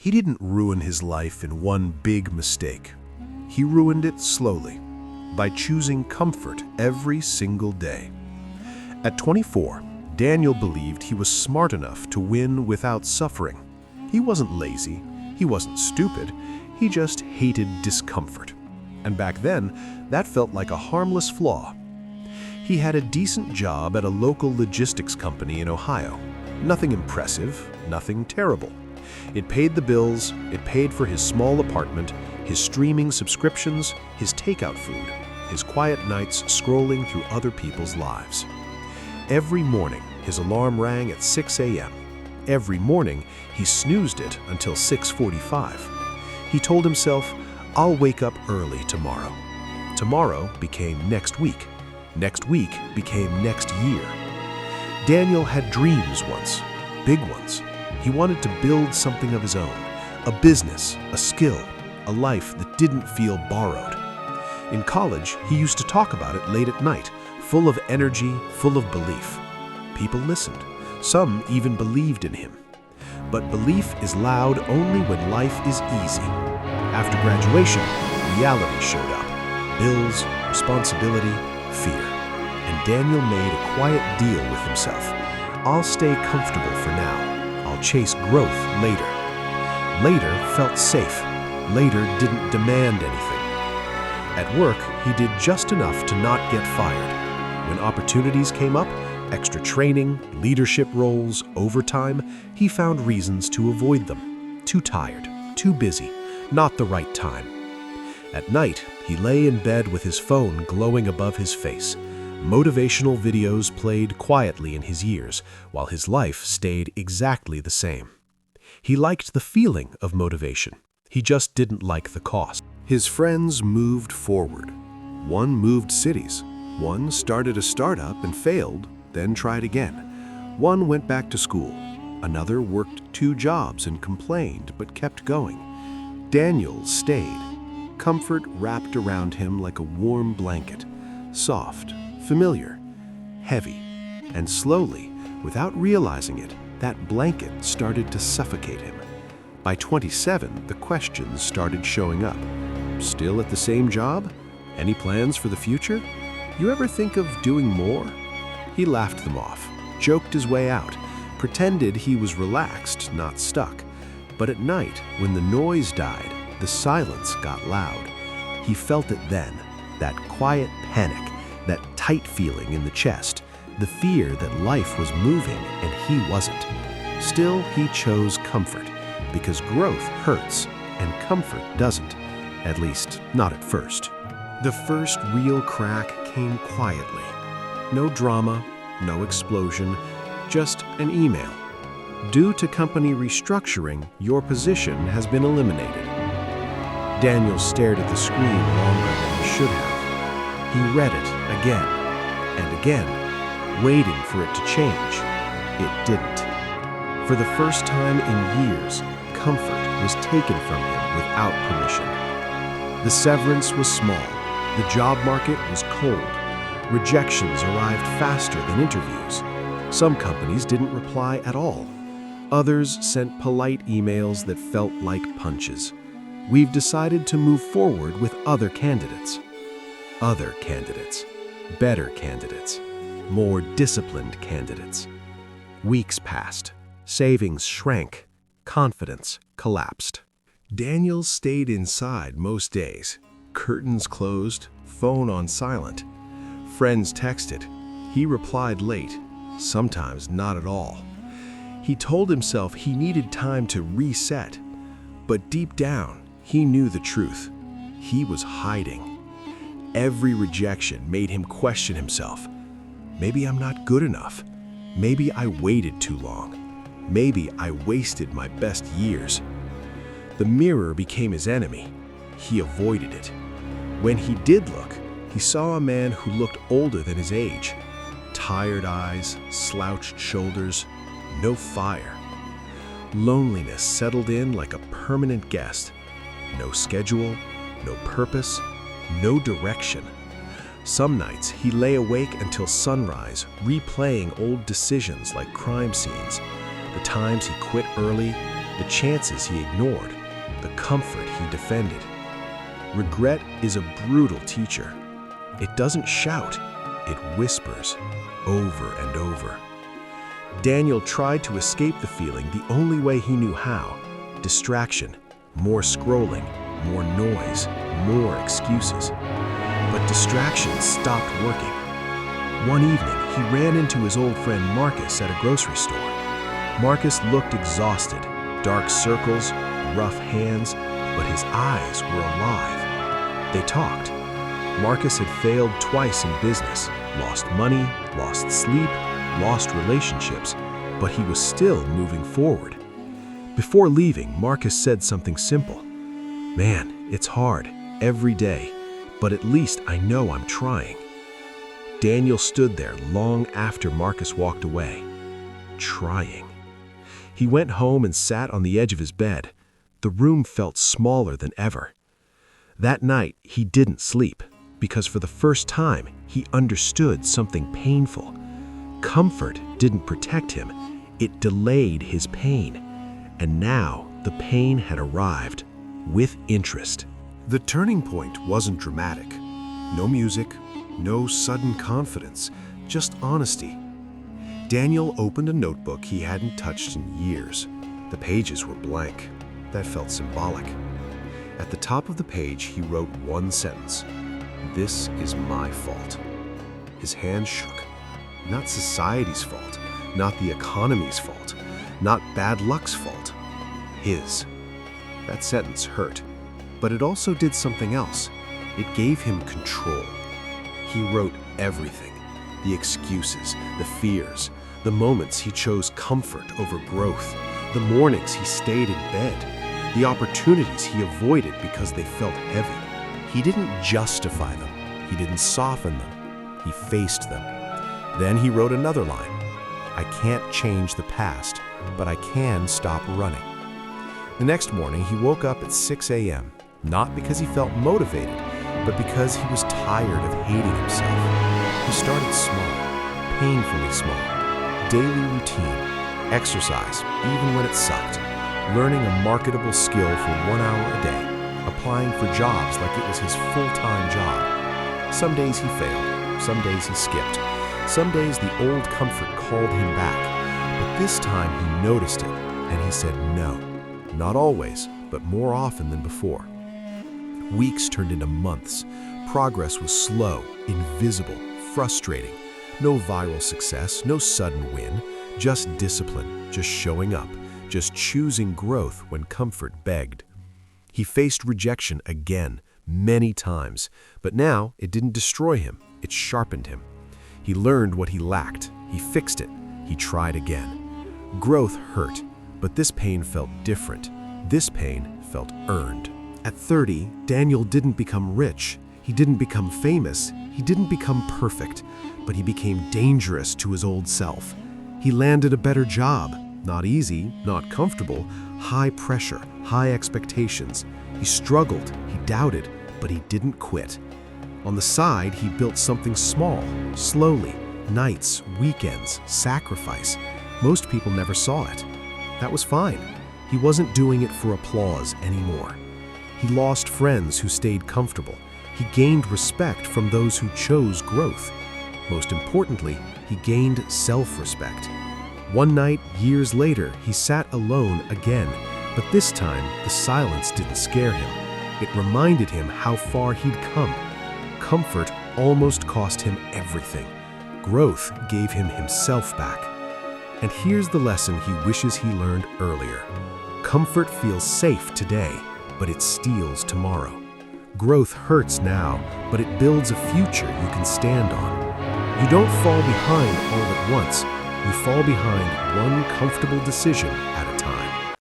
He didn't ruin his life in one big mistake. He ruined it slowly, by choosing comfort every single day. At 24, Daniel believed he was smart enough to win without suffering. He wasn't lazy, he wasn't stupid, he just hated discomfort. And back then, that felt like a harmless flaw. He had a decent job at a local logistics company in Ohio. Nothing impressive, nothing terrible. It paid the bills, it paid for his small apartment, his streaming subscriptions, his takeout food, his quiet nights scrolling through other people's lives. Every morning, his alarm rang at 6 a.m. Every morning, he snoozed it until 6:45. He told himself, "I'll wake up early tomorrow." Tomorrow became next week. Next week became next year. Daniel had dreams once, big ones. He wanted to build something of his own, a business, a skill, a life that didn't feel borrowed. In college, he used to talk about it late at night, full of energy, full of belief. People listened. Some even believed in him. But belief is loud only when life is easy. After graduation, reality showed up. Bills, responsibility, fear. And Daniel made a quiet deal with himself. I'll stay comfortable for now. I'll chase growth later. Later felt safe. Later didn't demand anything. At work, he did just enough to not get fired. When opportunities came up, extra training, leadership roles, overtime, he found reasons to avoid them. Too tired, too busy, not the right time. At night, he lay in bed with his phone glowing above his face. Motivational videos played quietly in his ears, while his life stayed exactly the same. He liked the feeling of motivation. He just didn't like the cost. His friends moved forward. One moved cities. One started a startup and failed, then tried again. One went back to school. Another worked 2 jobs and complained, but kept going. Daniel stayed. Comfort wrapped around him like a warm blanket. Soft, familiar, heavy. And slowly, without realizing it, that blanket started to suffocate him. By 27, the questions started showing up. Still at the same job? Any plans for the future? You ever think of doing more? He laughed them off, joked his way out, pretended he was relaxed, not stuck. But at night, when the noise died, the silence got loud. He felt it then, that quiet panic, that tight feeling in the chest, the fear that life was moving and he wasn't. Still, he chose comfort, because growth hurts and comfort doesn't, at least not at first. The first real crack came quietly. No drama, no explosion, just an email. Due to company restructuring, your position has been eliminated. Daniel stared at the screen longer than he should have. He read it again and again, waiting for it to change. It didn't. For the first time in years, comfort was taken from him without permission. The severance was small. The job market was cold. Rejections arrived faster than interviews. Some companies didn't reply at all. Others sent polite emails that felt like punches. We've decided to move forward with other candidates. Other candidates. Better candidates. More disciplined candidates. Weeks passed. Savings shrank. Confidence collapsed. Daniel stayed inside most days. Curtains closed, phone on silent. Friends texted. He replied late, sometimes not at all. He told himself he needed time to reset, but deep down, he knew the truth. He was hiding. Every rejection made him question himself. Maybe I'm not good enough. Maybe I waited too long. Maybe I wasted my best years. The mirror became his enemy. He avoided it. When he did look, he saw a man who looked older than his age. Tired eyes, slouched shoulders, no fire. Loneliness settled in like a permanent guest. No schedule, no purpose, no direction. Some nights he lay awake until sunrise, replaying old decisions like crime scenes. The times he quit early, the chances he ignored, the comfort he defended. Regret is a brutal teacher. It doesn't shout, it whispers over and over. Daniel tried to escape the feeling the only way he knew how: distraction, more scrolling, more noise, more excuses. But distractions stopped working. One evening, he ran into his old friend Marcus at a grocery store. Marcus looked exhausted, dark circles, rough hands, but his eyes were alive. They talked. Marcus had failed twice in business, lost money, lost sleep, lost relationships, but he was still moving forward. Before leaving, Marcus said something simple. "Man, it's hard, every day, but at least I know I'm trying." Daniel stood there long after Marcus walked away, trying. He went home and sat on the edge of his bed. The room felt smaller than ever. That night, he didn't sleep, because for the first time, he understood something painful. Comfort didn't protect him, it delayed his pain. And now, the pain had arrived, with interest. The turning point wasn't dramatic. No music, no sudden confidence, just honesty. Daniel opened a notebook he hadn't touched in years. The pages were blank. That felt symbolic. At the top of the page, he wrote one sentence: "This is my fault." His hand shook. Not society's fault, not the economy's fault, not bad luck's fault. His. That sentence hurt, but it also did something else. It gave him control. He wrote everything: the excuses, the fears, the moments he chose comfort over growth, the mornings he stayed in bed, the opportunities he avoided because they felt heavy. He didn't justify them. He didn't soften them. He faced them. Then he wrote another line: "I can't change the past, but I can stop running." The next morning, he woke up at 6 a.m., not because he felt motivated, but because he was tired of hating himself. He started small, painfully small. Daily routine, exercise, even when it sucked, learning a marketable skill for 1 hour a day, applying for jobs like it was his full-time job. Some days he failed, some days he skipped, some days the old comfort called him back. But this time he noticed it, and he said no. Not always, but more often than before. Weeks turned into months. Progress was slow, invisible, frustrating. No viral success, no sudden win, just discipline, just showing up, just choosing growth when comfort begged. He faced rejection again, many times, but now it didn't destroy him, it sharpened him. He learned what he lacked, he fixed it, he tried again. Growth hurt, but this pain felt different. This pain felt earned. At 30, Daniel didn't become rich, he didn't become famous, he didn't become perfect, but he became dangerous to his old self. He landed a better job, not easy, not comfortable, high pressure, high expectations. He struggled, he doubted, but he didn't quit. On the side, he built something small, slowly, nights, weekends, sacrifice. Most people never saw it. That was fine. He wasn't doing it for applause anymore. He lost friends who stayed comfortable. He gained respect from those who chose growth. Most importantly, he gained self-respect. One night, years later, he sat alone again, but this time, the silence didn't scare him. It reminded him how far he'd come. Comfort almost cost him everything. Growth gave him himself back. And here's the lesson he wishes he learned earlier. Comfort feels safe today, but it steals tomorrow. Growth hurts now, but it builds a future you can stand on. You don't fall behind all at once. You fall behind one comfortable decision at